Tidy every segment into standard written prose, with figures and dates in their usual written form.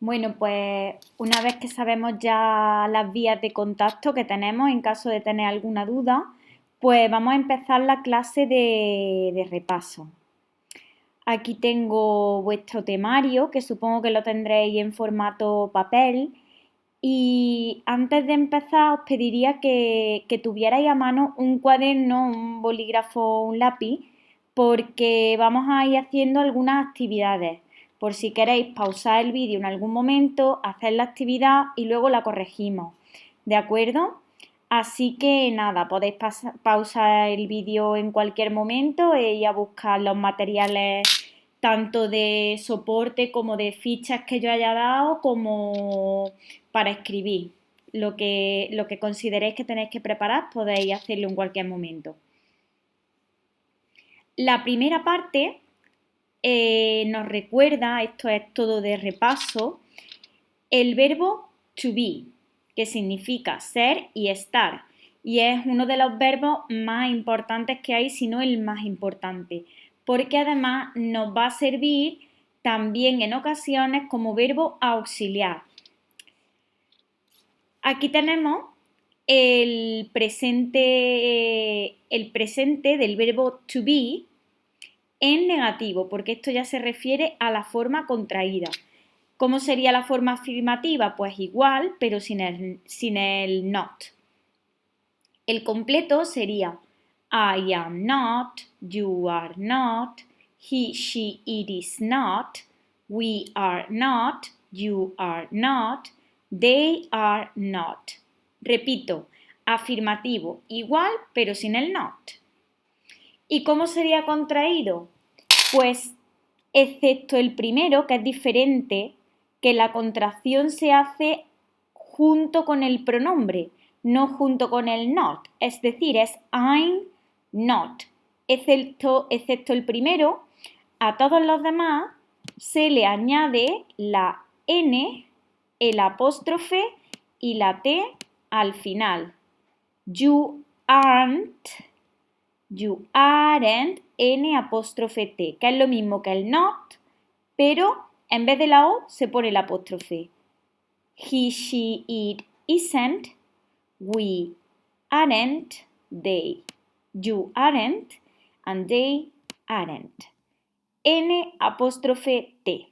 Bueno, pues una vez que sabemos ya las vías de contacto que tenemos en caso de tener alguna duda, pues vamos a empezar la clase de repaso. Aquí tengo vuestro temario, que supongo que lo tendréis en formato papel. Y antes de empezar os pediría que tuvierais a mano un cuaderno, un bolígrafo, un lápiz, porque vamos a ir haciendo algunas actividades. Por si queréis pausar el vídeo en algún momento, hacer la actividad y luego la corregimos. ¿De acuerdo? Así que nada, podéis pausar el vídeo en cualquier momento e ir a buscar los materiales tanto de soporte como de fichas que yo haya dado, como para escribir. Lo que consideréis que tenéis que preparar podéis hacerlo en cualquier momento. La primera parte nos recuerda, esto es todo de repaso, el verbo to be, que significa ser y estar. Y es uno de los verbos más importantes que hay, si no el más importante, porque además nos va a servir también en ocasiones como verbo auxiliar. Aquí tenemos el presente del verbo to be en negativo, porque esto ya se refiere a la forma contraída. ¿Cómo sería la forma afirmativa? Pues igual, pero sin el not. El completo sería I am not, you are not, he, she, it is not, we are not, you are not, they are not. Repito, afirmativo, igual, pero sin el not. ¿Y cómo sería contraído? Pues, excepto el primero, que es diferente, que la contracción se hace junto con el pronombre, no junto con el not. Es decir, es I'm not. Excepto el primero, a todos los demás se le añade la N, el apóstrofe y la T al final. You aren't, N apóstrofe T, que es lo mismo que el not, pero en vez de la O se pone el apóstrofe. He, she, it, isn't, we aren't, they, you aren't, and they aren't. N apóstrofe T.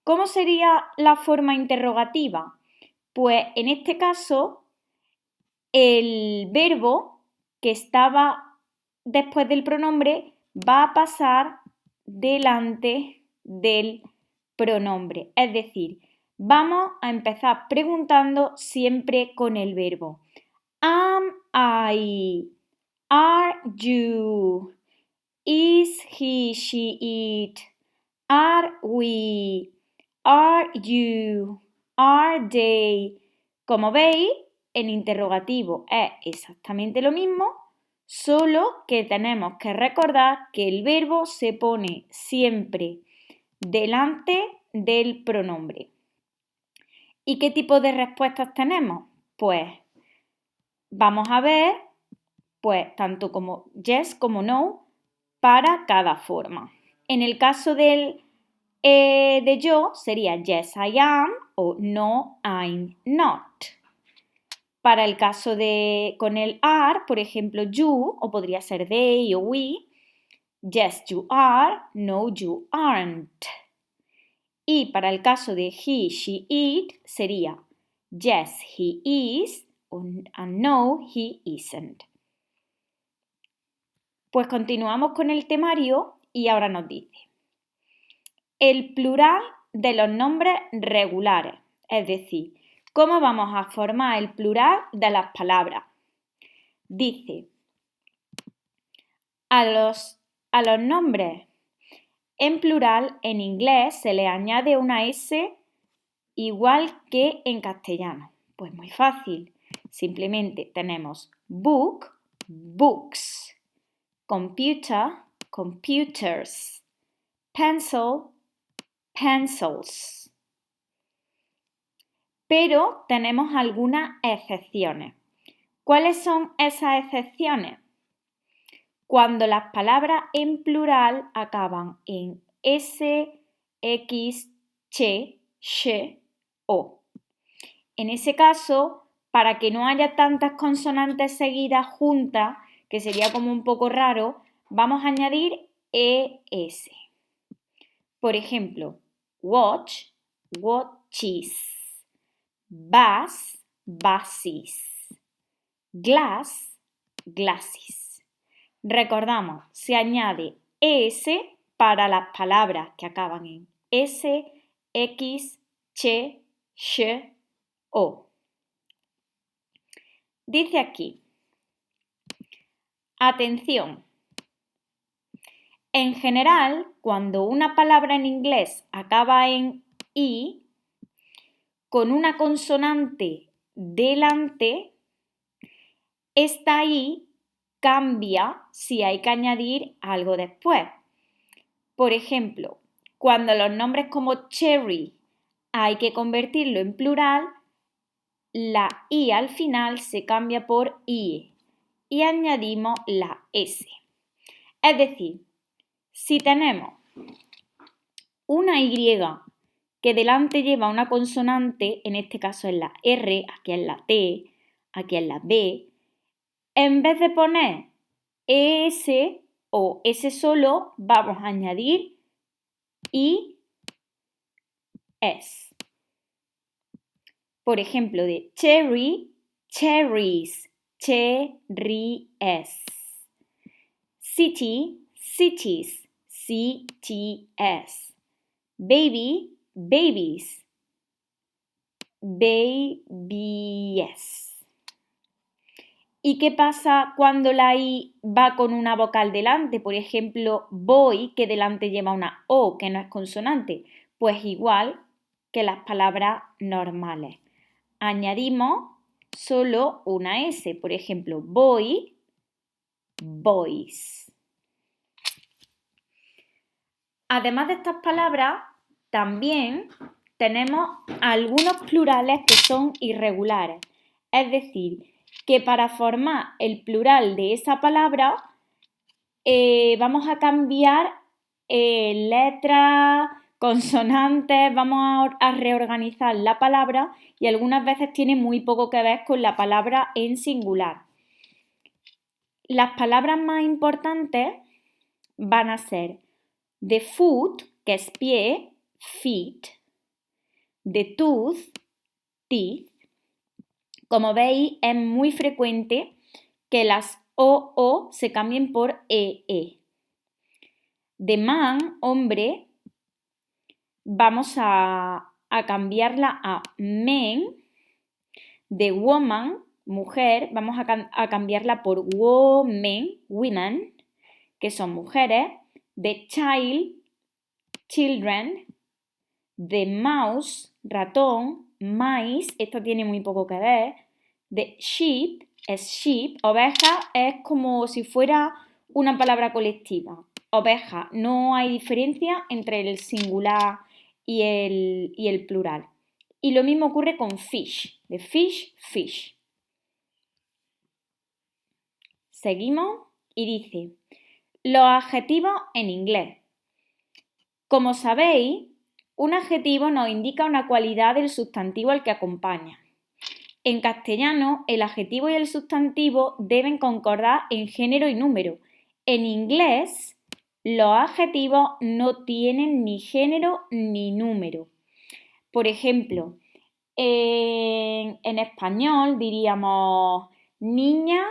¿Cómo sería la forma interrogativa? Pues en este caso, el verbo que estaba después del pronombre va a pasar delante del pronombre. Es decir, vamos a empezar preguntando siempre con el verbo. Am I? Are you? Is he, she, it? Are we? Are you? Are they? Como veis, en interrogativo es exactamente lo mismo, solo que tenemos que recordar que el verbo se pone siempre delante del pronombre. ¿Y qué tipo de respuestas tenemos? Pues vamos a ver, pues tanto como yes como no para cada forma. En el caso de yo sería yes I am o no I'm not. Para el caso de con el are, por ejemplo, you, o podría ser they o we, yes you are, no you aren't. Y para el caso de he, she, it, sería yes he is and no he isn't. Pues continuamos con el temario y ahora nos dice el plural de los nombres regulares, es decir, ¿cómo vamos a formar el plural de las palabras? Dice, a los nombres en plural en inglés se le añade una S igual que en castellano. Pues muy fácil, simplemente tenemos book, books, computer, computers, pencil, pencils. Pero tenemos algunas excepciones. ¿Cuáles son esas excepciones? Cuando las palabras en plural acaban en S, X, Ch sh, o. En ese caso, para que no haya tantas consonantes seguidas juntas, que sería como un poco raro, vamos a añadir es. Por ejemplo, watch, watches, bus, buses, glass, glasses. Recordamos, se añade es para las palabras que acaban en s, x, ch, sh, o. Dice aquí, atención, en general, cuando una palabra en inglés acaba en i, con una consonante delante, esta i cambia si hay que añadir algo después. Por ejemplo, cuando los nombres como cherry hay que convertirlo en plural, la i al final se cambia por ie y añadimos la s. Es decir, si tenemos una y que delante lleva una consonante, en este caso es la r, aquí es la t, aquí es la b, en vez de poner es o s solo, vamos a añadir i, s. Por ejemplo, de cherry, cherries, cherries. City, cities, cts. Baby, babies, babies. ¿Y qué pasa cuando la I va con una vocal delante? Por ejemplo, boy, que delante lleva una O, que no es consonante. Pues igual que las palabras normales. Añadimos solo una S. Por ejemplo, boy, boys. Además de estas palabras, también tenemos algunos plurales que son irregulares. Es decir, que para formar el plural de esa palabra vamos a cambiar letras, consonantes, vamos a reorganizar la palabra y algunas veces tiene muy poco que ver con la palabra en singular. Las palabras más importantes van a ser de foot, que es pie, feet, de tooth, teeth. Como veis, es muy frecuente que las o se cambien por e. De man, hombre, vamos a cambiarla a men. De woman, mujer, vamos a cambiarla por women, women, que son mujeres. De child, children. De mouse, ratón. Mice, esto tiene muy poco que ver. De sheep, es sheep. Oveja es como si fuera una palabra colectiva. Oveja, no hay diferencia entre el singular y el plural. Y lo mismo ocurre con fish, de fish, fish. Seguimos y dice, los adjetivos en inglés. Como sabéis, un adjetivo nos indica una cualidad del sustantivo al que acompaña. En castellano, el adjetivo y el sustantivo deben concordar en género y número. En inglés, los adjetivos no tienen ni género ni número. Por ejemplo, en español diríamos niña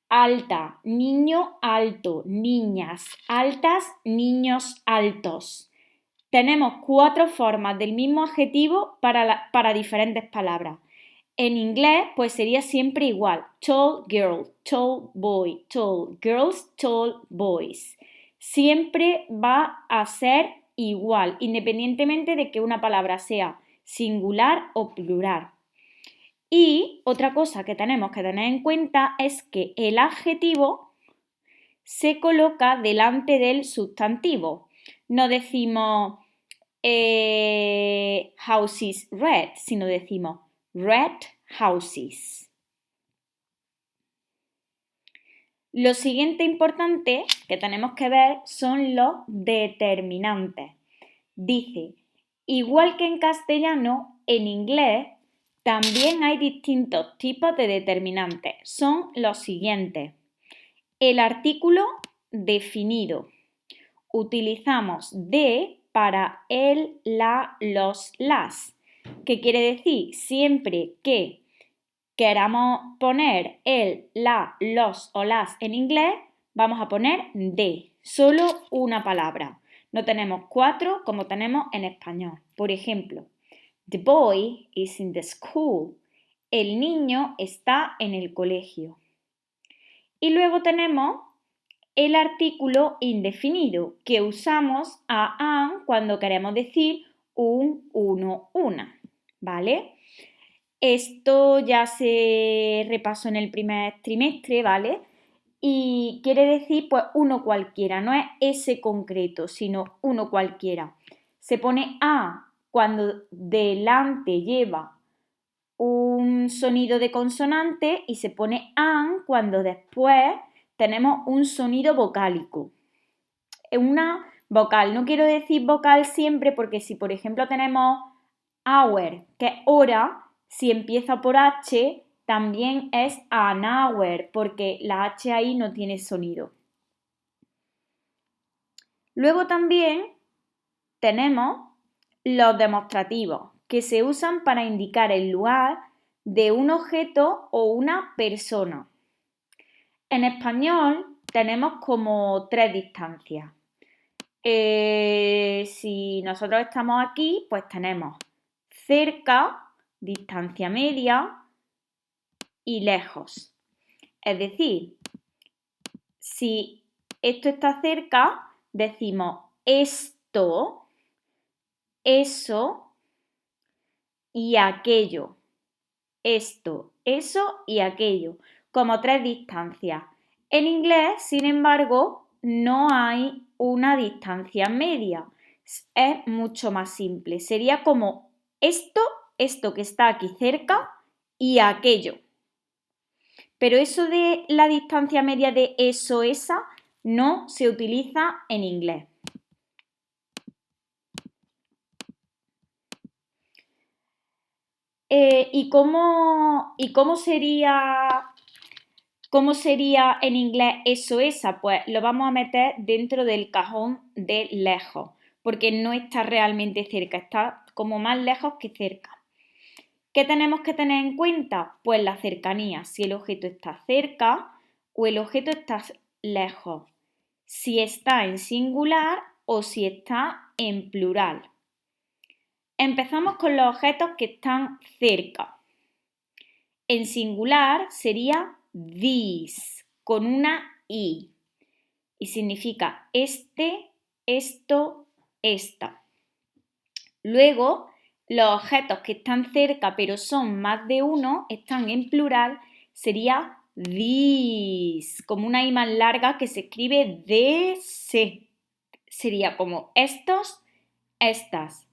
alta, niño alto, niñas altas, niños altos. Tenemos 4 formas del mismo adjetivo para diferentes palabras. En inglés, pues sería siempre igual. Tall girl, tall boy, tall girls, tall boys. Siempre va a ser igual, independientemente de que una palabra sea singular o plural. Y otra cosa que tenemos que tener en cuenta es que el adjetivo se coloca delante del sustantivo. No decimos houses red, sino decimos red houses. Lo siguiente importante que tenemos que ver son los determinantes. Dice, Igual que en castellano, en inglés también hay distintos tipos de determinantes. Son los siguientes. El artículo definido. Utilizamos de para el, la, los, las. ¿Qué quiere decir? Siempre que queramos poner el, la, los o las en inglés, vamos a poner de. Solo una palabra. No tenemos 4 como tenemos en español. Por ejemplo, the boy is in the school. El niño está en el colegio. Y luego tenemos el artículo indefinido que usamos a an cuando queremos decir un, uno, una. ¿Vale? Esto ya se repasó en el primer trimestre, ¿vale? Y quiere decir, pues, uno cualquiera, no es ese concreto, sino uno cualquiera. Se pone a cuando delante lleva un sonido de consonante y se pone an cuando después tenemos un sonido vocálico. Es una vocal. No quiero decir vocal siempre porque si, por ejemplo, tenemos hour, que es hora, si empieza por H, también es an hour, porque la H ahí no tiene sonido. Luego también tenemos los demostrativos, que se usan para indicar el lugar de un objeto o una persona. En español tenemos como 3 distancias. Si nosotros estamos aquí, pues tenemos cerca, distancia media y lejos. Es decir, si esto está cerca, decimos esto, eso y aquello. Esto, eso y aquello, como 3 distancias. En inglés, sin embargo, no hay una distancia media. Es mucho más simple. Sería como esto que está aquí cerca y aquello. Pero eso de la distancia media de eso, esa, no se utiliza en inglés. ¿Y cómo sería en inglés eso, esa? Pues lo vamos a meter dentro del cajón de lejos, porque no está realmente cerca, está como más lejos que cerca. ¿Qué tenemos que tener en cuenta? Pues la cercanía, si el objeto está cerca o el objeto está lejos, si está en singular o si está en plural. Empezamos con los objetos que están cerca. En singular sería these, con una i. Y significa este, esto, esta. Luego, los objetos que están cerca pero son más de uno, están en plural, sería these, como una i más larga que se escribe DC. Sería como estos, estas.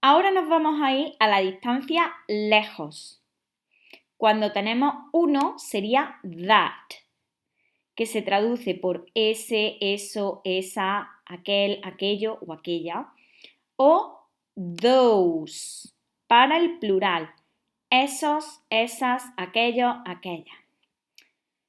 Ahora nos vamos a ir a la distancia lejos. Cuando tenemos uno sería that, que se traduce por ese, eso, esa, aquel, aquello o aquella. O those, para el plural. Esos, esas, aquellos, aquellas.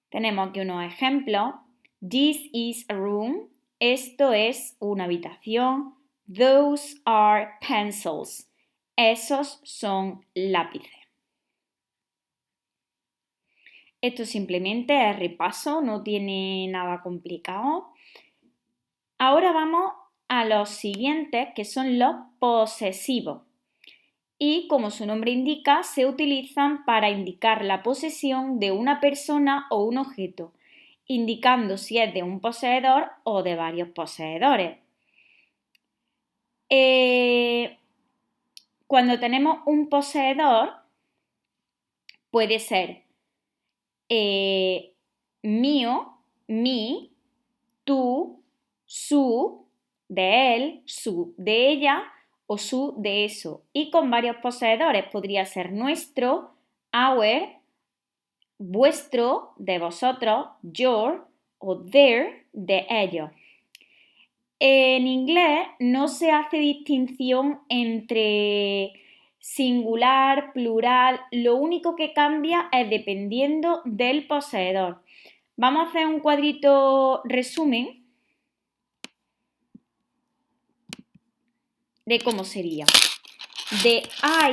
Tenemos aquí unos ejemplos. This is a room. Esto es una habitación. Those are pencils. Esos son lápices. Esto simplemente es repaso, no tiene nada complicado. Ahora vamos a los siguientes, que son los posesivos. Y como su nombre indica, se utilizan para indicar la posesión de una persona o un objeto, indicando si es de un poseedor o de varios poseedores. Cuando tenemos un poseedor, puede ser mío, mi, tú, su, de él, su, de ella o su, de eso. Y con varios poseedores podría ser nuestro, our, vuestro, de vosotros, your o their, de ellos. En inglés no se hace distinción entre singular, plural, lo único que cambia es dependiendo del poseedor. Vamos a hacer un cuadrito resumen de cómo sería. De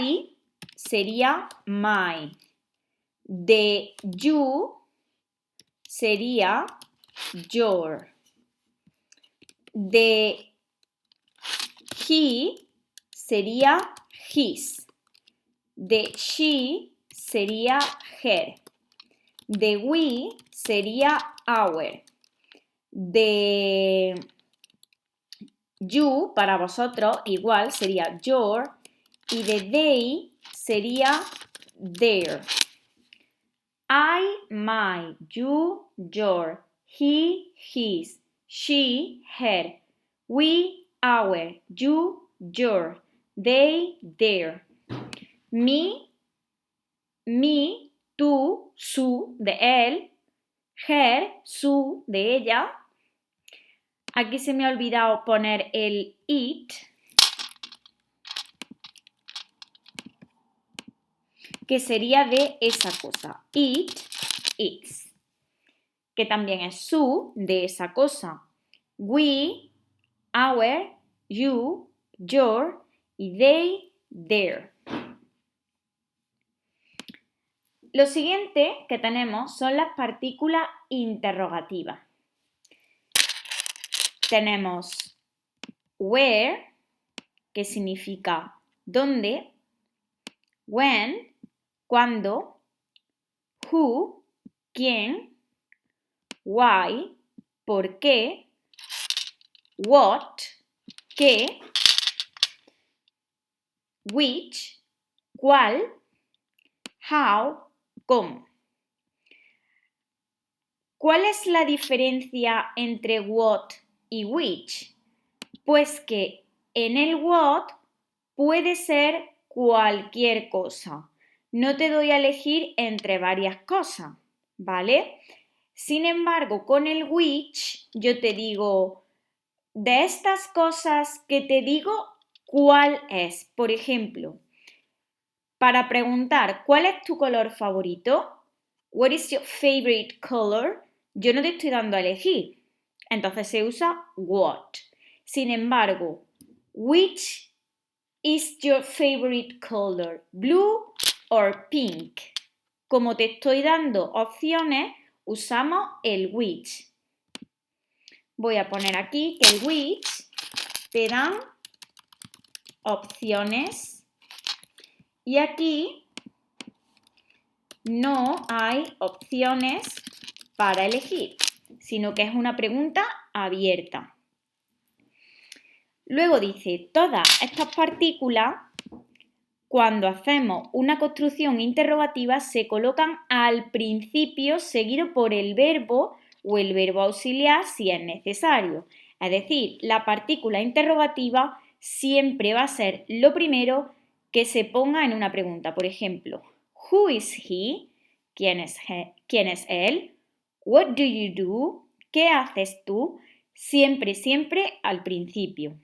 I sería my. De you sería your. De he sería his. De she sería her. De we sería our. De you, para vosotros, igual sería your. Y de they sería their. I, my, you, your, he, his, she, her, we, our, you, your, they, their. Me, tú, su, de él, her, su, de ella. Aquí se me ha olvidado poner el it, que sería de esa cosa. It, its. Que también es su, de esa cosa. We, our, you, your y they, their. Lo siguiente que tenemos son las partículas interrogativas. Tenemos where, que significa dónde, when, cuándo, who, quién, why, por qué, what, qué, which, cuál, how, cómo. ¿Cuál es la diferencia entre what y which? Pues que en el what puede ser cualquier cosa. No te doy a elegir entre varias cosas, ¿vale? Sin embargo, con el which yo te digo, de estas cosas que te digo, ¿cuál es? Por ejemplo, para preguntar, ¿cuál es tu color favorito? What is your favorite color? Yo no te estoy dando a elegir. Entonces se usa what. Sin embargo, which is your favorite color? Blue or pink? Como te estoy dando opciones, usamos el which. Voy a poner aquí que el which te dan opciones y aquí no hay opciones para elegir, sino que es una pregunta abierta. Luego dice, todas estas partículas, cuando hacemos una construcción interrogativa, se colocan al principio seguido por el verbo o el verbo auxiliar si es necesario. Es decir, la partícula interrogativa siempre va a ser lo primero que se ponga en una pregunta. Por ejemplo, who is he? ¿Quién es él? What do you do? ¿Qué haces tú? Siempre, siempre al principio.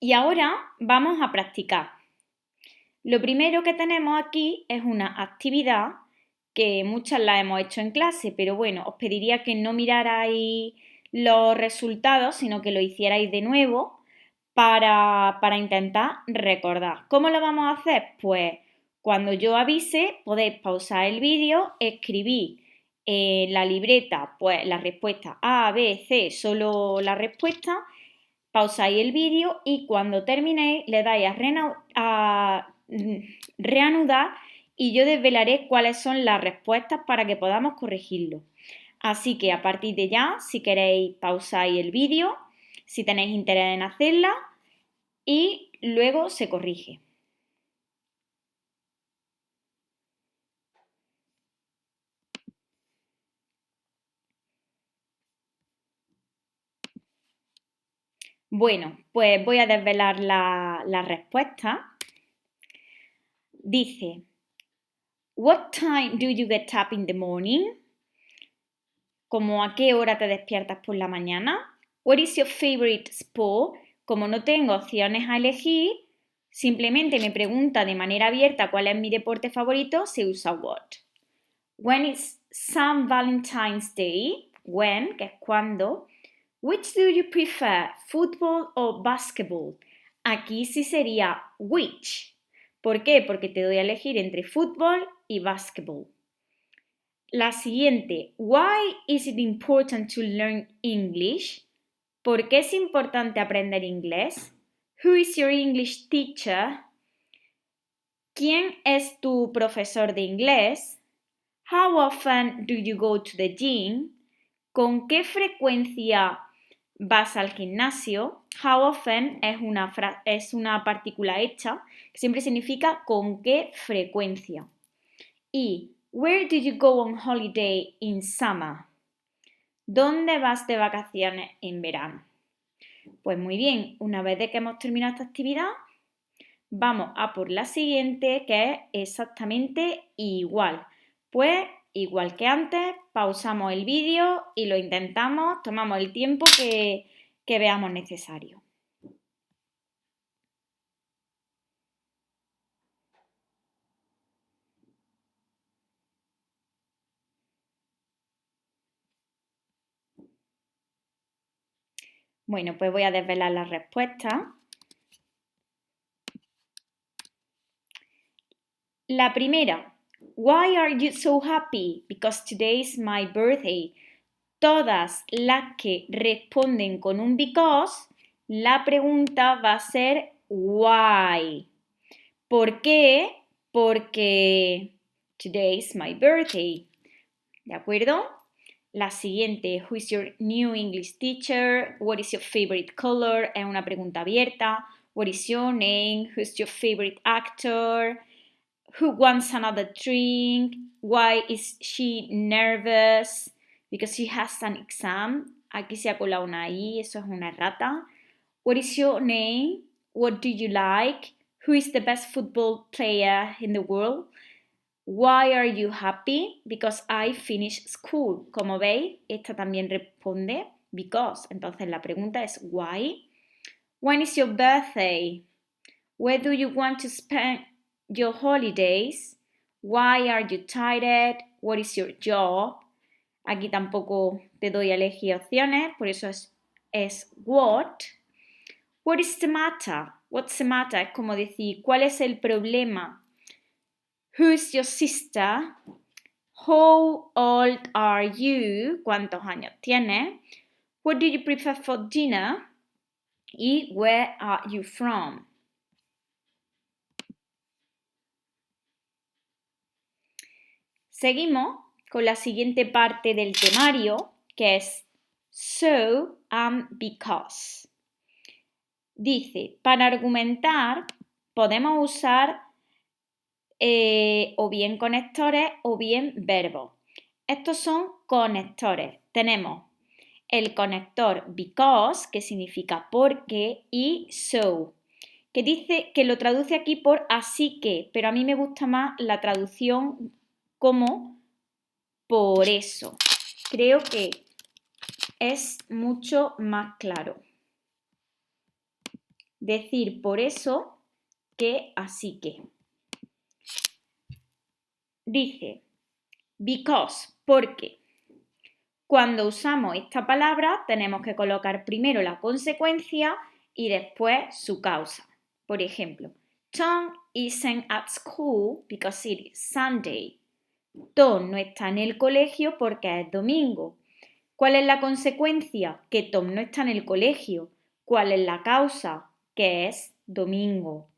Y ahora vamos a practicar. Lo primero que tenemos aquí es una actividad que muchas la hemos hecho en clase, pero bueno, os pediría que no mirarais los resultados, sino que lo hicierais de nuevo para intentar recordar. ¿Cómo lo vamos a hacer? Pues cuando yo avise podéis pausar el vídeo, escribir en la libreta pues la respuesta A, B, C, solo la respuesta, pausáis el vídeo y cuando terminéis le dais a reanudar y yo desvelaré cuáles son las respuestas para que podamos corregirlo. Así que a partir de ya, si queréis pausáis el vídeo, si tenéis interés en hacerla y luego se corrige. Bueno, pues voy a desvelar la respuesta. Dice, what time do you get up in the morning? ¿Cómo a qué hora te despiertas por la mañana? What is your favorite sport? Como no tengo opciones a elegir, simplemente me pregunta de manera abierta cuál es mi deporte favorito, se usa what. When is St. Valentine's Day? When, que es cuando. Which do you prefer, football o basketball? Aquí sí sería which. ¿Por qué? Porque te doy a elegir entre fútbol y basketball. La siguiente, why is it important to learn English? ¿Por qué es importante aprender inglés? Who is your English teacher? ¿Quién es tu profesor de inglés? How often do you go to the gym? ¿Con qué frecuencia vas al gimnasio? How often es una partícula hecha que siempre significa con qué frecuencia. Y where do you go on holiday in summer? ¿Dónde vas de vacaciones en verano? Pues muy bien, una vez de que hemos terminado esta actividad, vamos a por la siguiente, que es exactamente igual. Pues igual que antes, pausamos el vídeo y lo intentamos, tomamos el tiempo que veamos necesario. Bueno, pues voy a desvelar las respuestas. La primera, why are you so happy? Because today is my birthday. Todas las que responden con un because, la pregunta va a ser why. ¿Por qué? Porque today is my birthday. ¿De acuerdo? La siguiente, who is your new English teacher? What is your favorite color? Es una pregunta abierta. What is your name? Who's your favorite actor? Who wants another drink? Why is she nervous? Because she has an exam. Aquí se ha colado una I, eso es una errata. What is your name? What do you like? Who is the best football player in the world? Why are you happy? Because I finished school. Como veis, esta también responde because. Entonces la pregunta es why. When is your birthday? Where do you want to spend your holidays? Why are you tired? What is your job? Aquí tampoco te doy a elegir opciones, por eso es what. What is the matter? What's the matter? Es como decir, ¿cuál es el problema? Who's your sister? How old are you? ¿Cuántos años tienes? What do you prefer for dinner? Y where are you from? Seguimos con la siguiente parte del temario, que es so and because. Dice, para argumentar podemos usar o bien conectores o bien verbos. Estos son conectores. Tenemos el conector because, que significa porque, y so, que dice que lo traduce aquí por así que, pero a mí me gusta más la traducción como por eso. Creo que es mucho más claro decir por eso que así que. Dice because, porque. Cuando usamos esta palabra tenemos que colocar primero la consecuencia y después su causa. Por ejemplo, Tom isn't at school because it is Sunday. Tom no está en el colegio porque es domingo. ¿Cuál es la consecuencia? Que Tom no está en el colegio. ¿Cuál es la causa? Que es domingo.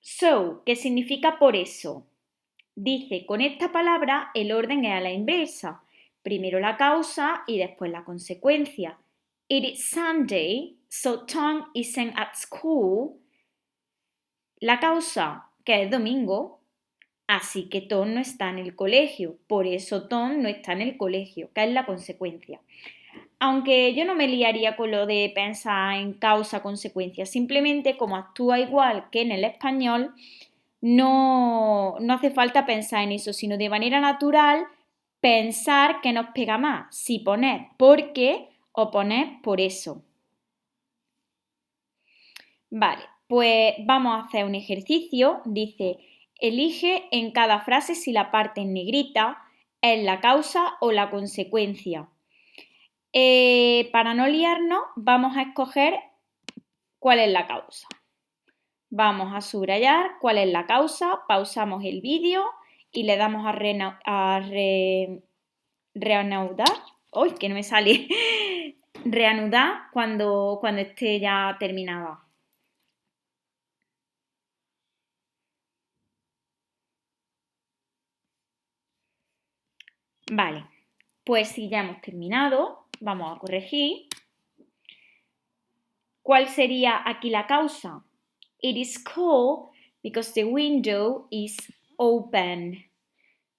So, ¿qué significa por eso? Dice, con esta palabra el orden es a la inversa. Primero la causa y después la consecuencia. It is Sunday, so Tom isn't at school. La causa, que es domingo, así que Tom no está en el colegio. Por eso Tom no está en el colegio, que es la consecuencia. Aunque yo no me liaría con lo de pensar en causa-consecuencia. Simplemente como actúa igual que en el español, no hace falta pensar en eso, sino de manera natural pensar que nos pega más, si poner porque o poner por eso. Vale, pues vamos a hacer un ejercicio. Dice, elige en cada frase si la parte en negrita es la causa o la consecuencia. Para no liarnos, vamos a escoger cuál es la causa. Vamos a subrayar cuál es la causa, pausamos el vídeo y le damos a reanudar. ¡Uy, que no me sale! Reanudar cuando esté ya terminada. Vale, pues si ya hemos terminado, vamos a corregir. ¿Cuál sería aquí la causa? It is cold because the window is open.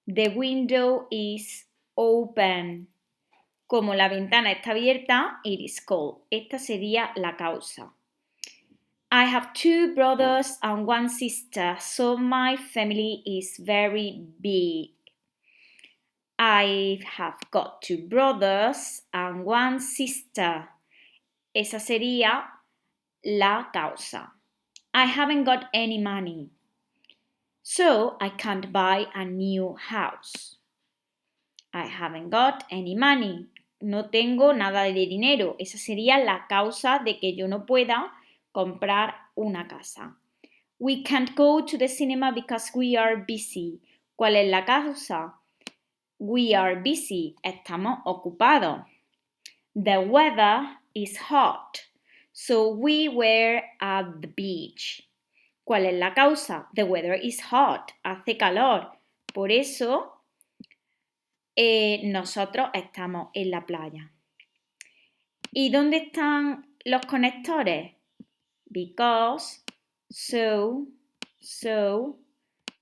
The window is open. Como la ventana está abierta, it is cold. Esta sería la causa. I have 2 brothers and 1 sister, so my family is very big. I have got 2 brothers and 1 sister. Esa sería la causa. I haven't got any money, so I can't buy a new house. I haven't got any money. No tengo nada de dinero. Esa sería la causa de que yo no pueda comprar una casa. We can't go to the cinema because we are busy. ¿Cuál es la causa? We are busy. Estamos ocupados. The weather is hot, so we were at the beach. ¿Cuál es la causa? The weather is hot. Hace calor. Por eso nosotros estamos en la playa. ¿Y dónde están los conectores? Because, so,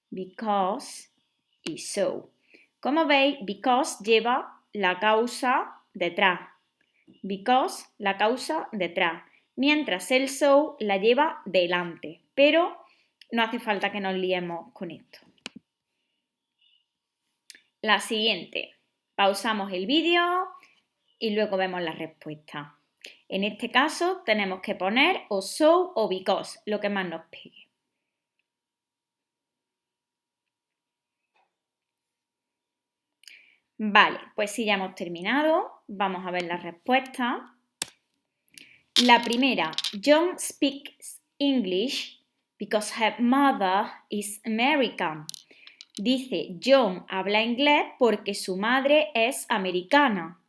because y so. Como veis, because lleva la causa detrás. Because, la causa detrás. Mientras el so la lleva delante. Pero no hace falta que nos liemos con esto. La siguiente. Pausamos el vídeo y luego vemos la respuesta. En este caso tenemos que poner o so o because, lo que más nos pegue. Vale, pues si ya hemos terminado, vamos a ver la respuesta. La primera, John speaks English because her mother is American. Dice, John habla inglés porque su madre es americana.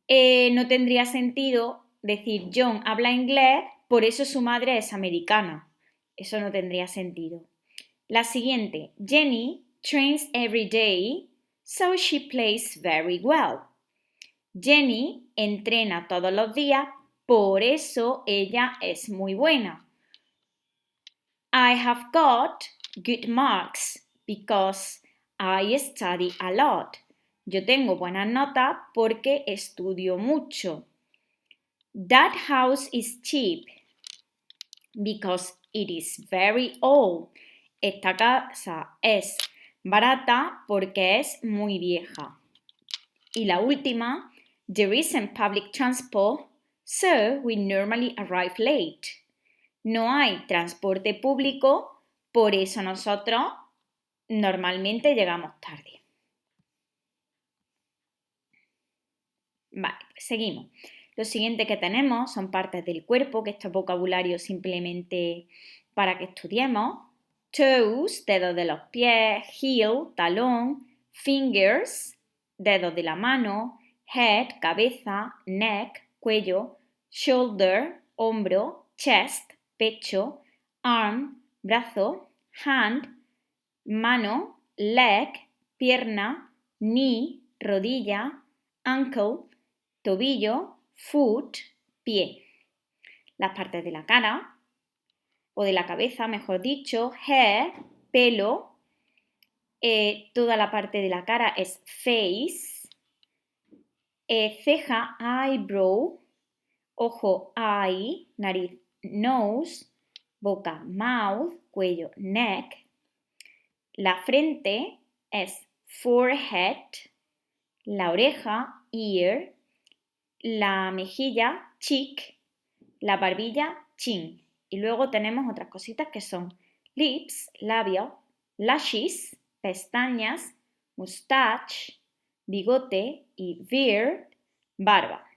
No tendría sentido decir John habla inglés, por eso su madre es americana. Eso no tendría sentido. La siguiente, Jenny trains every day, so she plays very well. Jenny entrena todos los días, por eso ella es muy buena. I have got good marks because I study a lot. Yo tengo buenas notas porque estudio mucho. That house is cheap because it is very old. Esta casa es barata porque es muy vieja. Y la última, there isn't public transport, so we normally arrive late. No hay transporte público, por eso nosotros normalmente llegamos tarde. Vale, pues seguimos. Lo siguiente que tenemos son partes del cuerpo, que esto es vocabulario simplemente para que estudiemos. Toes, dedos de los pies, heel, talón, fingers, dedos de la mano, head, cabeza, neck, cuello, shoulder, hombro, chest, pecho, arm, brazo, hand, mano, leg, pierna, knee, rodilla, ankle, tobillo, foot, pie. Las partes de la cara, o de la cabeza, mejor dicho, hair, pelo, toda la parte de la cara es face, ceja, eyebrow, ojo, eye, nariz, nose, boca, mouth, cuello, neck. La frente es forehead, la oreja, ear, la mejilla, cheek, la barbilla, chin. Y luego tenemos otras cositas que son lips, labio, lashes, pestañas, mustache, bigote y beard, barba.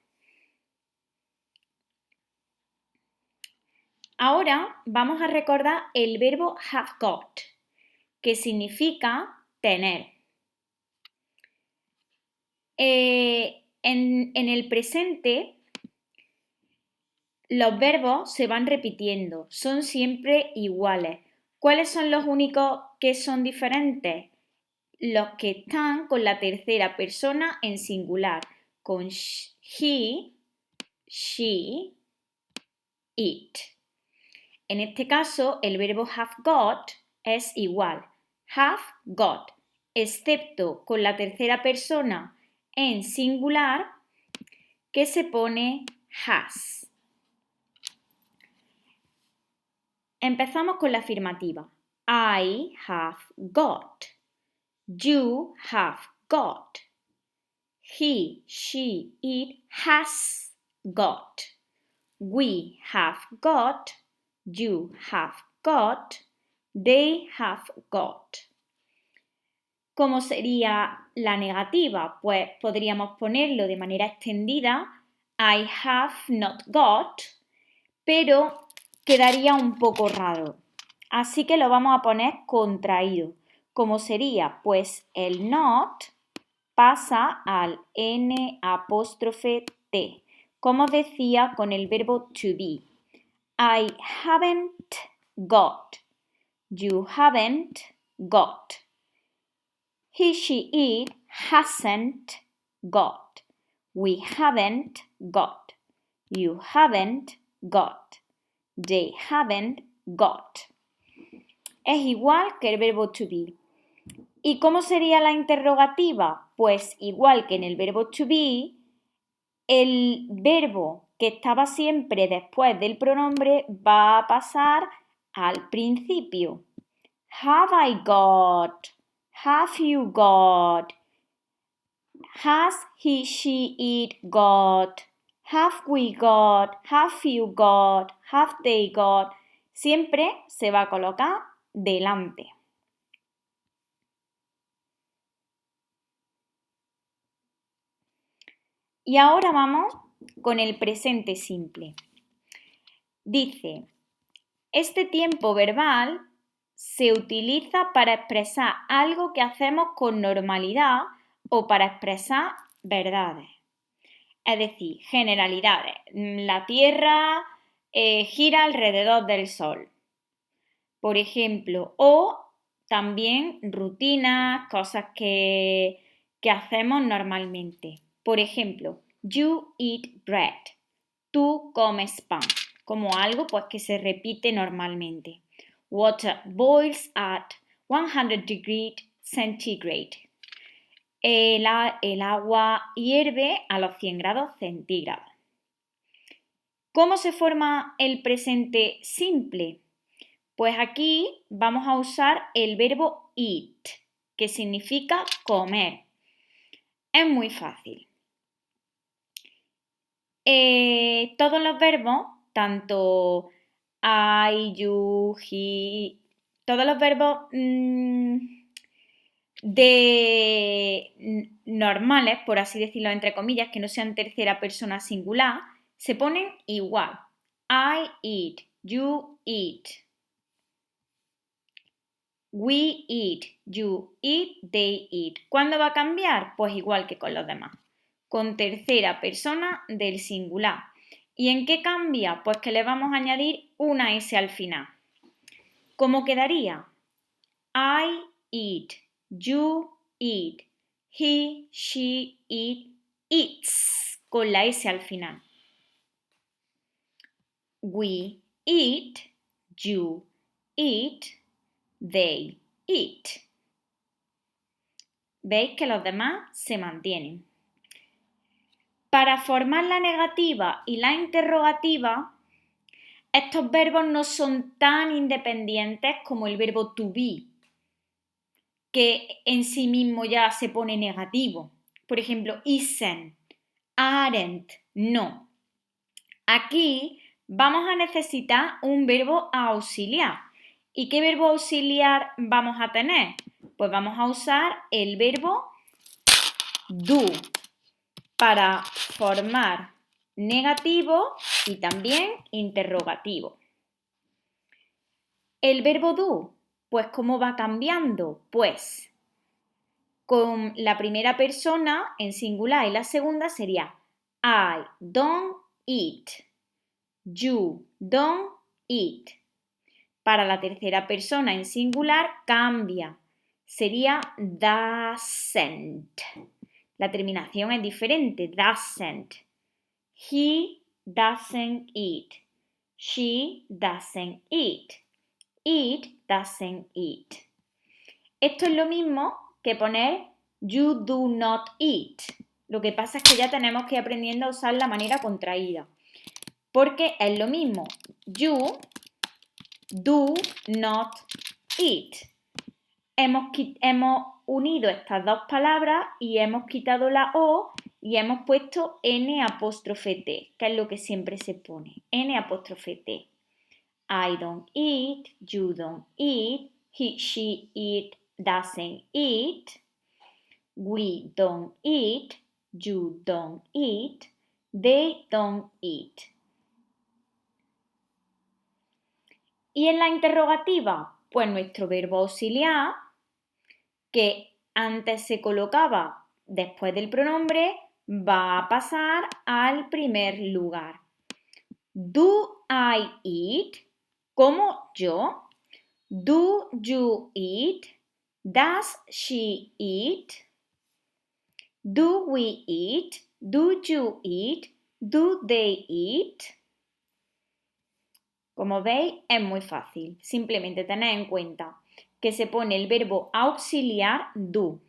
Ahora vamos a recordar el verbo have got, que significa tener. En el presente, los verbos se van repitiendo, son siempre iguales. ¿Cuáles son los únicos que son diferentes? Los que están con la tercera persona en singular, con he, she, it. En este caso, el verbo have got es igual, have got, excepto con la tercera persona en singular que se pone has. Empezamos con la afirmativa. I have got. You have got. He, she, it has got. We have got. You have got. They have got. ¿Cómo sería la negativa? Pues podríamos ponerlo de manera extendida. I have not got, pero quedaría un poco raro. Así que lo vamos a poner contraído. ¿Cómo sería? Pues el not pasa al N apóstrofe T, como decía con el verbo to be. I haven't got. You haven't got. He, she, it hasn't got. We haven't got. You haven't got. They haven't got. Es igual que el verbo to be. ¿Y cómo sería la interrogativa? Pues igual que en el verbo to be, el verbo que estaba siempre después del pronombre va a pasar al principio. Have I got? Have you got? Has he, she, it got? Have we got? Have you got? Have they got? Siempre se va a colocar delante. Y ahora vamos con el presente simple. Dice, este tiempo verbal se utiliza para expresar algo que hacemos con normalidad o para expresar verdades. Es decir, generalidades. La Tierra gira alrededor del Sol, por ejemplo, o también rutinas, cosas que hacemos normalmente. Por ejemplo, you eat bread. Tú comes pan, como algo pues, que se repite normalmente. Water boils at 100 degrees centigrade. El agua hierve a los 100 grados centígrados. ¿Cómo se forma el presente simple? Pues aquí vamos a usar el verbo eat, que significa comer. Es muy fácil. Todos los verbos, tanto I, you, he, todos los verbos normales, por así decirlo entre comillas, que no sean tercera persona singular, se ponen igual. I eat, you eat. We eat, you eat, they eat. ¿Cuándo va a cambiar? Pues igual que con los demás. Con tercera persona del singular. ¿Y en qué cambia? Pues que le vamos a añadir una S al final. ¿Cómo quedaría? I eat, you eat, he, she, it, eats, con la S al final. We eat, you eat, they eat. ¿Veis que los demás se mantienen? Para formar la negativa y la interrogativa, estos verbos no son tan independientes como el verbo to be, que en sí mismo ya se pone negativo. Por ejemplo, isn't, aren't, No. Aquí vamos a necesitar un verbo auxiliar. ¿Y qué verbo auxiliar vamos a tener? Pues vamos a usar el verbo do para formar negativo y también interrogativo. El verbo do, pues ¿cómo va cambiando? Pues con la primera persona en singular y la segunda sería I don't eat. You don't eat. Para la tercera persona en singular cambia. Sería doesn't. La terminación es diferente. Doesn't. He doesn't eat. She doesn't eat. It doesn't eat. Esto es lo mismo que poner you do not eat. Lo que pasa es que ya tenemos que ir aprendiendo a usar la manera contraída. Porque es lo mismo. You do not eat. Hemos unido estas dos palabras y hemos quitado la O y hemos puesto N''T, que es lo que siempre se pone. N''T. I don't eat, you don't eat, he, she, it, doesn't eat, we don't eat, you don't eat, they don't eat. ¿Y en la interrogativa? Pues nuestro verbo auxiliar, que antes se colocaba después del pronombre, va a pasar al primer lugar. Do I eat? ¿Como yo? Do you eat? Does she eat? Do we eat? Do you eat? Do they eat? Como veis, es muy fácil. Simplemente tened en cuenta que se pone el verbo auxiliar do.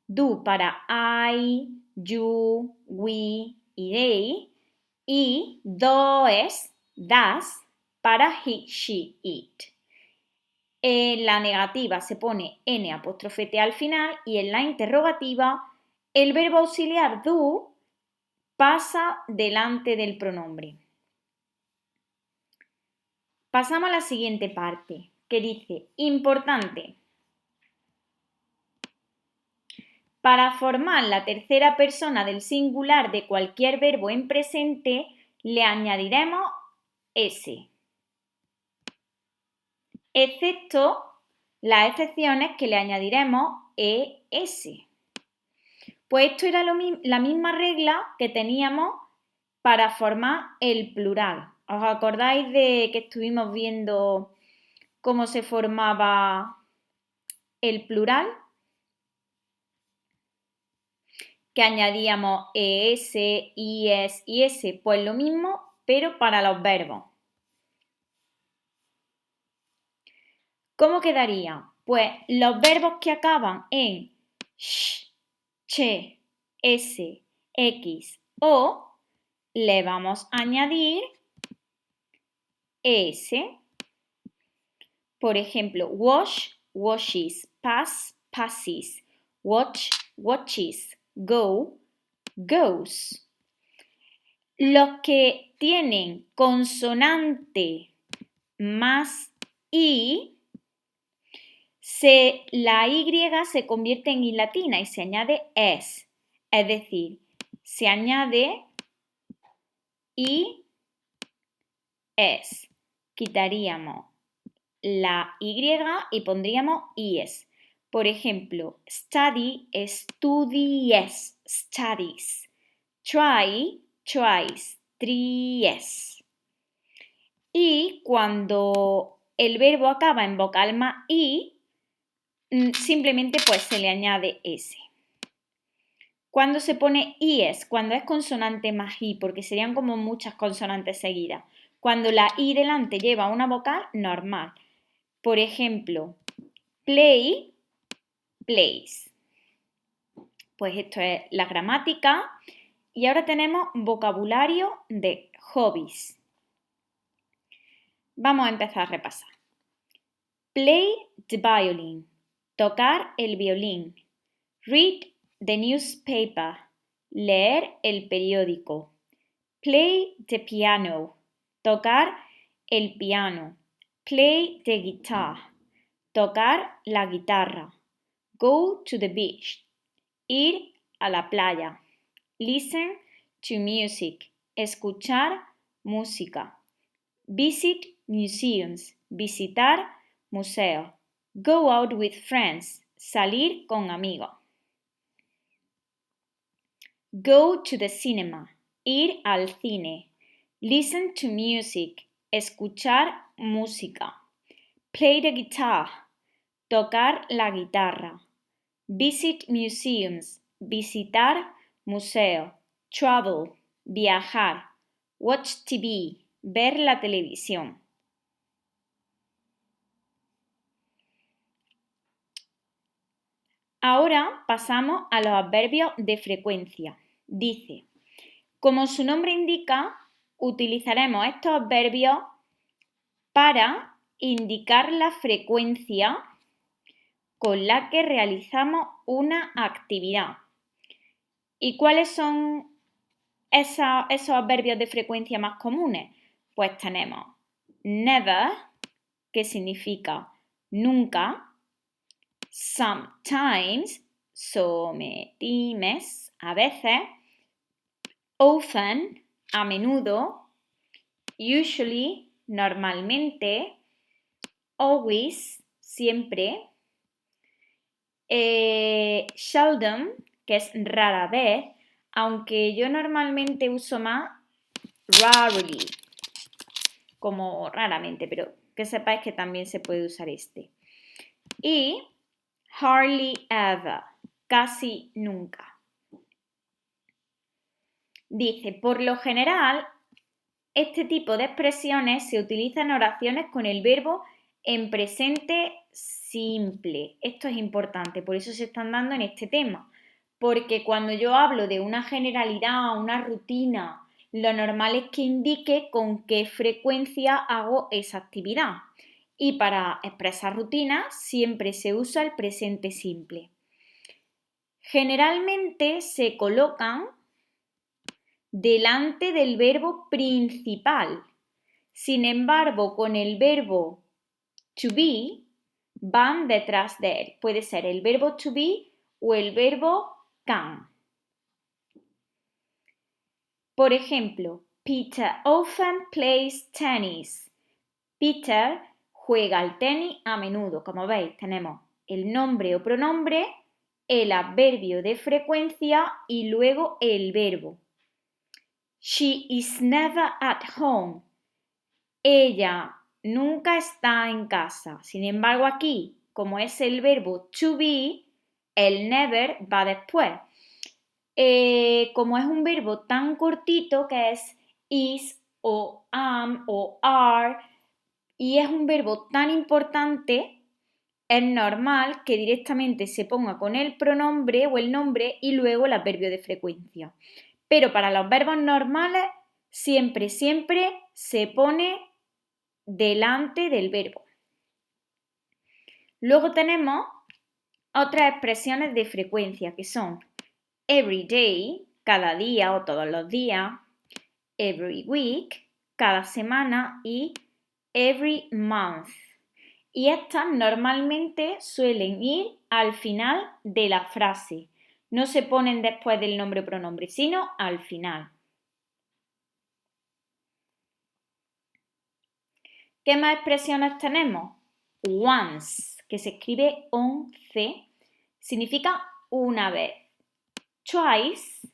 Do para I, you, we y they. Y does para he, she, it. En la negativa se pone N''T al final y en la interrogativa el verbo auxiliar do pasa delante del pronombre. Pasamos a la siguiente parte, que dice, importante. Para formar la tercera persona del singular de cualquier verbo en presente, le añadiremos S. Excepto las excepciones que le añadiremos ES. Pues esto era la misma regla que teníamos para formar el plural. ¿Os acordáis de que estuvimos viendo cómo se formaba el plural? Que añadíamos ES, IES y S. Pues lo mismo, pero para los verbos. ¿Cómo quedaría? Pues los verbos que acaban en sh, che, s, x, o, le vamos a añadir es. Por ejemplo, wash, washes, pass, passes, watch, watches, go, goes. Los que tienen consonante más i, la Y se convierte en I latina y se añade es. Es decir, se añade I es. Quitaríamos la Y y pondríamos IES. Por ejemplo, study, studies, studies. Try, tries, tries. Y cuando el verbo acaba en vocal más I, simplemente pues se le añade S. ¿Cuándo se pone IES? Cuando es consonante más I, porque serían como muchas consonantes seguidas. Cuando la I delante lleva una vocal, normal. Por ejemplo, play, plays. Pues esto es la gramática. Y ahora tenemos vocabulario de hobbies. Vamos a empezar a repasar. Play the violin. Tocar el violín. Read the newspaper. Leer el periódico. Play the piano. Tocar el piano. Play the guitar. Tocar la guitarra. Go to the beach. Ir a la playa. Listen to music. Escuchar música. Visit museums. Visitar museos. Go out with friends. Salir con amigos. Go to the cinema. Ir al cine. Listen to music. Escuchar música. Play the guitar. Tocar la guitarra. Visit museums. Visitar museo. Travel. Viajar. Watch TV. Ver la televisión. Ahora pasamos a los adverbios de frecuencia. Dice, como su nombre indica, utilizaremos estos adverbios para indicar la frecuencia con la que realizamos una actividad. ¿Y cuáles son esos adverbios de frecuencia más comunes? Pues tenemos never, que significa nunca, sometimes, sometimes, a veces, often, a menudo, usually, normalmente, always, siempre, seldom, que es rara vez, aunque yo normalmente uso más rarely, como raramente, pero que sepáis que también se puede usar este. Y hardly ever, casi nunca. Dice, por lo general, este tipo de expresiones se utiliza en oraciones con el verbo en presente simple. Esto es importante, por eso se están dando en este tema. Porque cuando yo hablo de una generalidad, una rutina, lo normal es que indique con qué frecuencia hago esa actividad. Y para expresar rutinas siempre se usa el presente simple. Generalmente se colocan delante del verbo principal. Sin embargo, con el verbo to be van detrás de él. Puede ser el verbo to be o el verbo can. Por ejemplo, Peter often plays tennis. Peter juega al tenis a menudo. Como veis, tenemos el nombre o pronombre, el adverbio de frecuencia y luego el verbo. She is never at home. Ella nunca está en casa. Sin embargo, aquí, como es el verbo to be, el never va después. Como es un verbo tan cortito que es is o am o are y es un verbo tan importante, es normal que directamente se ponga con el pronombre o el nombre y luego el adverbio de frecuencia. Pero para los verbos normales siempre se pone delante del verbo. Luego tenemos otras expresiones de frecuencia que son every day, cada día o todos los días, every week, cada semana y every month. Y estas normalmente suelen ir al final de la frase. No se ponen después del nombre o pronombre, sino al final. ¿Qué más expresiones tenemos? Once, que se escribe 11, significa una vez. Twice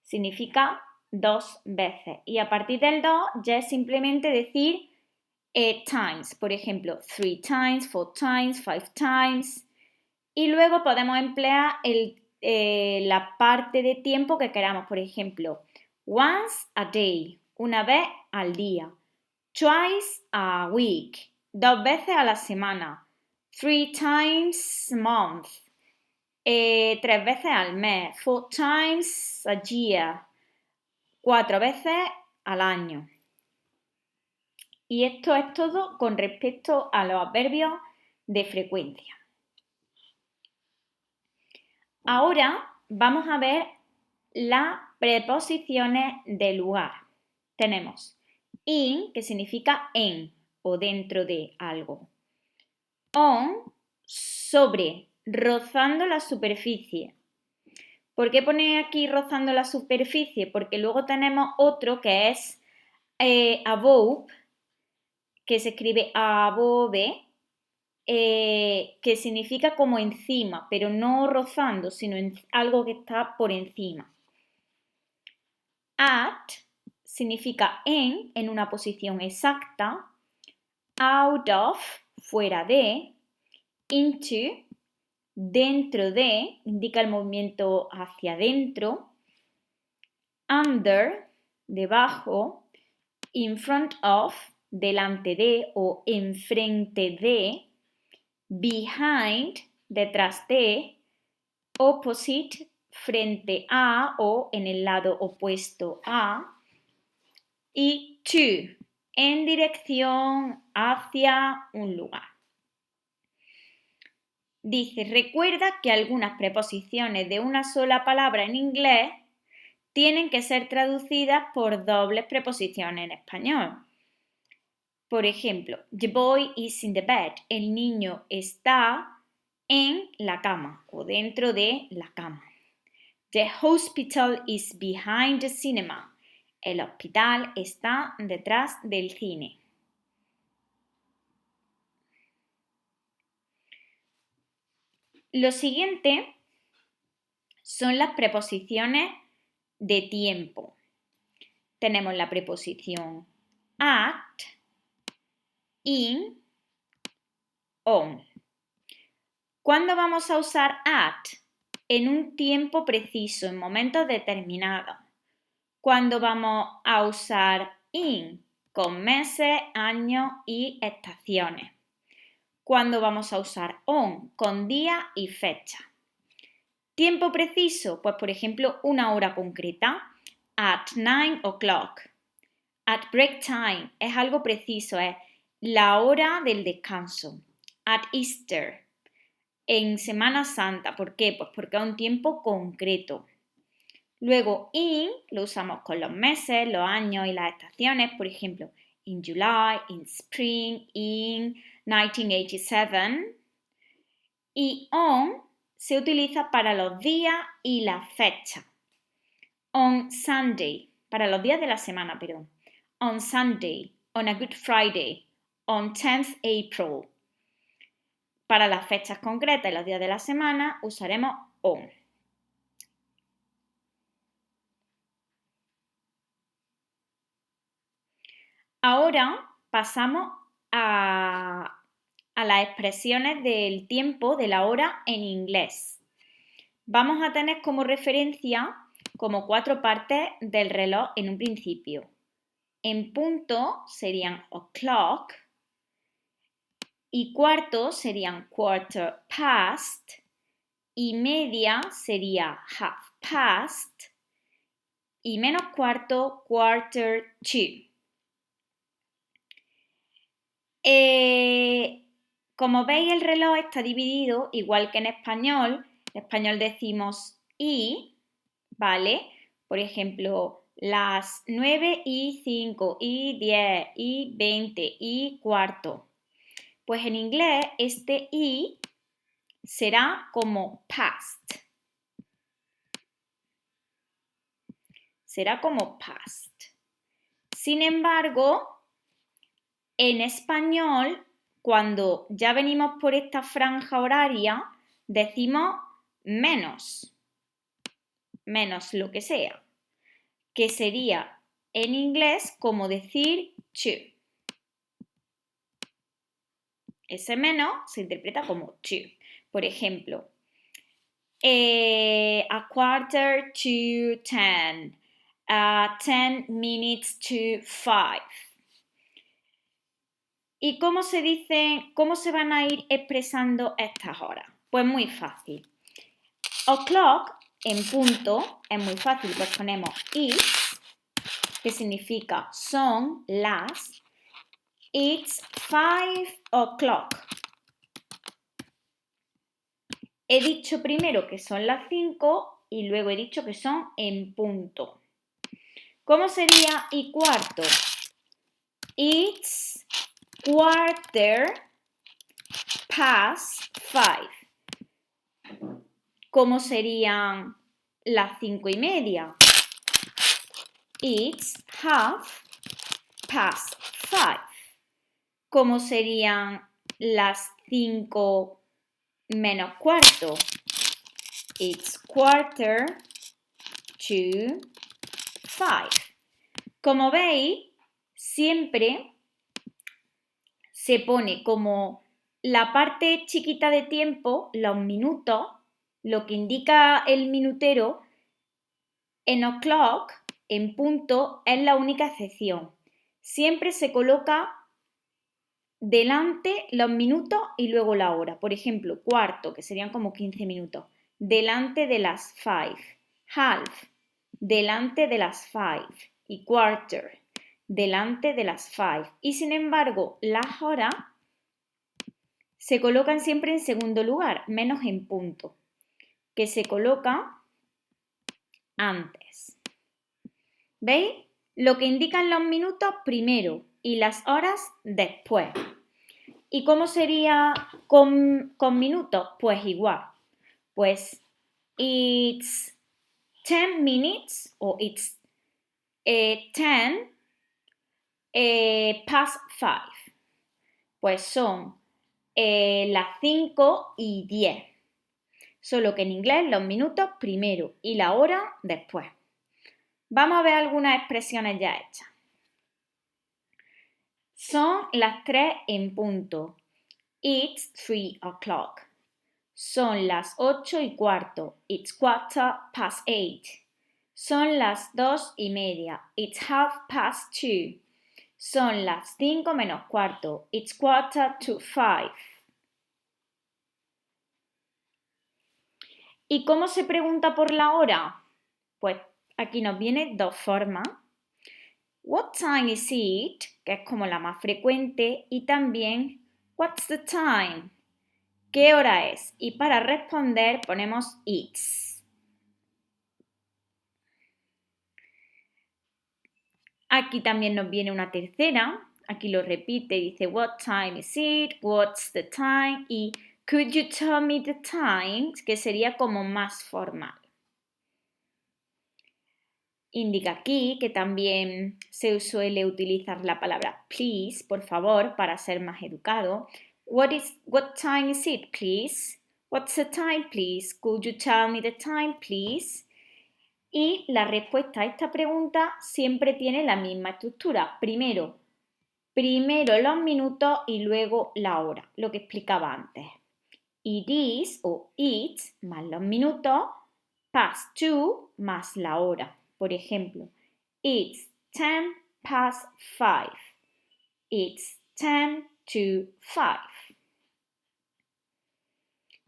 significa dos veces. Y a partir del 2 ya es simplemente decir times. Por ejemplo, 3 times, 4 times, 5 times. Y luego podemos emplear la parte de tiempo que queramos. Por ejemplo, once a day, una vez al día. Twice a week, dos veces a la semana. 3 times a month, 3 veces al mes. 4 times a year, 4 veces al año. Y esto es todo con respecto a los adverbios de frecuencia. Ahora vamos a ver las preposiciones de lugar. tenemos in, que significa en o dentro de algo. On, sobre, rozando la superficie. ¿Por qué pone aquí rozando la superficie? Porque luego tenemos otro que es above, que se escribe above, que significa como encima, pero no rozando, sino algo que está por encima. At significa en una posición exacta. Out of, fuera de. Into, dentro de, indica el movimiento hacia adentro. Under, debajo. In front of, delante de o enfrente de. Behind, detrás de. Opposite, frente a o en el lado opuesto a. Y to, en dirección hacia un lugar. Dice, recuerda que algunas preposiciones de una sola palabra en inglés tienen que ser traducidas por dobles preposiciones en español. Por ejemplo, the boy is in the bed. El niño está en la cama o dentro de la cama. The hospital is behind the cinema. El hospital está detrás del cine. Lo siguiente son las preposiciones de tiempo. Tenemos la preposición at, in, on. ¿Cuándo vamos a usar at? En un tiempo preciso, en momentos determinados. ¿Cuándo vamos a usar in? Con meses, años y estaciones. ¿Cuándo vamos a usar on? Con día y fecha. ¿Tiempo preciso? Pues por ejemplo, una hora concreta. At 9 o'clock. At break time es algo preciso, es la hora del descanso. At Easter. En Semana Santa. ¿Por qué? Pues porque es un tiempo concreto. Luego, in lo usamos con los meses, los años y las estaciones. Por ejemplo, in July, in spring, in 1987. Y on se utiliza para los días y la fecha. On Sunday, para los días de la semana, perdón. On Sunday, on a Good Friday, on 10th April. Para las fechas concretas y los días de la semana usaremos on. Ahora pasamos a las expresiones del tiempo, de la hora en inglés. Vamos a tener como referencia como 4 partes del reloj en un principio. En punto serían o'clock y cuarto serían quarter past y media sería half past y menos cuarto quarter to. Como veis, el reloj está dividido igual que en español. En español decimos y, ¿vale? Por ejemplo, las 9 y 5, y 10, y 20, y cuarto. Pues en inglés este y será como past. Será como past. Sin embargo, en español, cuando ya venimos por esta franja horaria, decimos menos lo que sea, que sería en inglés como decir to. Ese menos se interpreta como to. Por ejemplo, a quarter to 10, 10 minutes to 5. ¿Y cómo se van a ir expresando estas horas? Pues muy fácil. O'clock, en punto, es muy fácil, pues ponemos is, que significa son las. It's 5 o'clock. He dicho primero que son las 5 y luego he dicho que son en punto. ¿Cómo sería y cuarto? It's quarter past 5. ¿Cómo serían las 5:30? It's half past 5. ¿Cómo serían las 5 menos cuarto? It's quarter to 5. Como veis, siempre se pone como la parte chiquita de tiempo, los minutos, lo que indica el minutero, en o'clock, en punto, es la única excepción. Siempre se coloca delante los minutos y luego la hora. Por ejemplo, cuarto, que serían como 15 minutos, delante de las 5. Half, delante de las 5. Y quarter, delante de las 5. Y sin embargo, las horas se colocan siempre en segundo lugar, menos en punto, que se coloca antes. ¿Veis? Lo que indican los minutos primero y las horas después. ¿Y cómo sería con minutos? Pues igual. Pues it's 10 minutes o it's 10 past 5. Pues son las 5:10. Solo que en inglés los minutos primero y la hora después. Vamos a ver algunas expresiones ya hechas. Son las 3 en punto. It's 3 o'clock. Son las 8:15. It's quarter past 8. Son las 2:30. It's half past 2. Son las 5 menos cuarto. It's quarter to 5. ¿Y cómo se pregunta por la hora? Pues aquí nos viene dos formas. What time is it? Que es como la más frecuente. Y también, what's the time? ¿Qué hora es? Y para responder ponemos it's. Aquí también nos viene una tercera. Aquí lo repite, dice what time is it? What's the time? Y could you tell me the time? Que sería como más formal. Indica aquí que también se suele utilizar la palabra please, por favor, para ser más educado. What time is it, please? What's the time, please? Could you tell me the time, please? Y la respuesta a esta pregunta siempre tiene la misma estructura. Primero los minutos y luego la hora, lo que explicaba antes. It is o it's más los minutos, past 2 más la hora. Por ejemplo, it's 10 past 5. It's 10 to 5.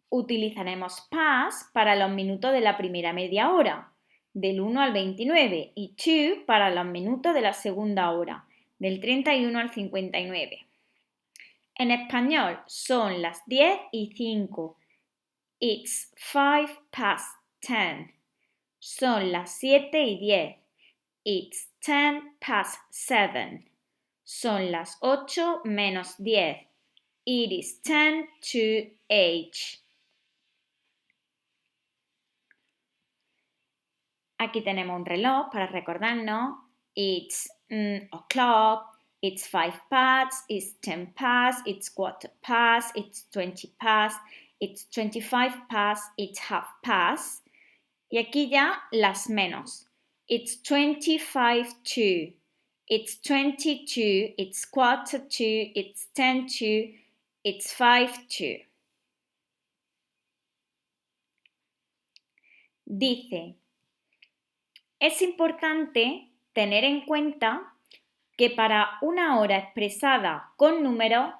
Utilizaremos past para los minutos de la primera media hora, del 1 al 29, y to para los minutos de la segunda hora, del 31 al 59. En español son las 10:05. It's 5 past 10. Son las 7:10. It's 10 past 7. Son las 8 menos 10. It is 10 to 8. Aquí tenemos un reloj para recordarnos. It's o'clock. It's 5 past. It's 10 past. It's quarter past. It's 20 past. It's 25 past. It's half past. Y aquí ya las menos. It's 25 to. It's 22. It's quarter to. It's 10 to. It's 5 to. Dice, es importante tener en cuenta que para una hora expresada con números,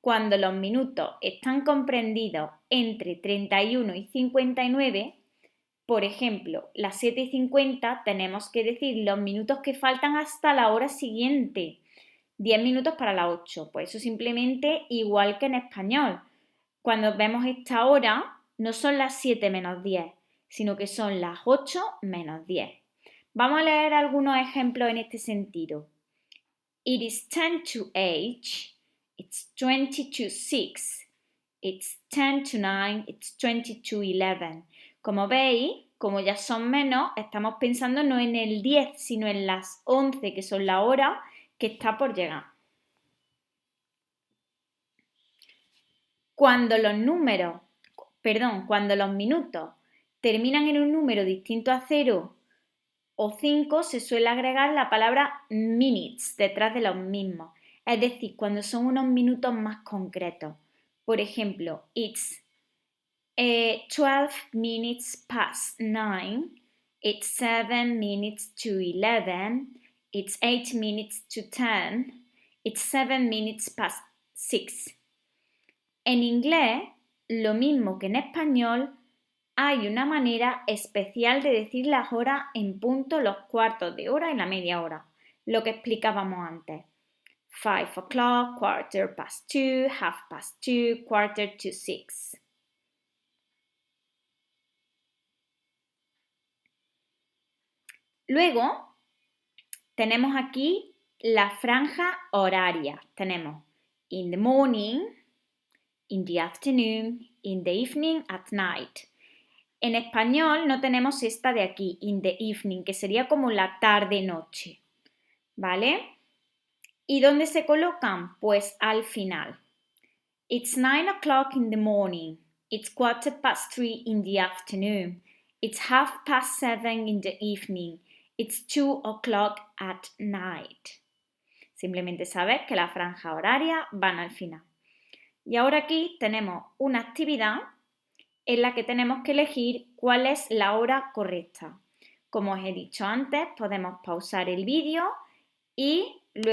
cuando los minutos están comprendidos entre 31 y 59, por ejemplo, las 7:50 tenemos que decir los minutos que faltan hasta la hora siguiente. 10 minutos para las 8. Pues eso simplemente igual que en español. Cuando vemos esta hora, no son las 7 menos 10, sino que son las 8 menos 10. Vamos a leer algunos ejemplos en este sentido. It is 10 to 8, it's 20 to 6, it's 10 to 9, it's 20 to 11. Como veis, como ya son menos, estamos pensando no en el 10, sino en las 11, que son la hora que está por llegar. Cuando los minutos terminan en un número distinto a 0 o 5, se suele agregar la palabra minutes detrás de los mismos. Es decir, cuando son unos minutos más concretos. Por ejemplo, it's 12 minutes past 9, it's 7 minutes to 11, it's 8 minutes to 10, it's 7 minutes past 6. En inglés, lo mismo que en español, hay una manera especial de decir las horas en punto, los cuartos de hora y la media hora, lo que explicábamos antes. 5 o'clock, quarter past 2, half past 2, quarter to 6. Luego, tenemos aquí la franja horaria. Tenemos in the morning, in the afternoon, in the evening, at night. En español no tenemos esta de aquí, in the evening, que sería como la tarde-noche, ¿vale? ¿Y dónde se colocan? Pues al final. It's 9 o'clock in the morning. It's 3:15 in the afternoon. It's 7:30 in the evening. It's 2 o'clock at night. Simplemente sabes que la franja horaria van al final. Y ahora aquí tenemos una actividad en la que tenemos que elegir cuál es la hora correcta. Como os he dicho antes, podemos pausar el vídeo y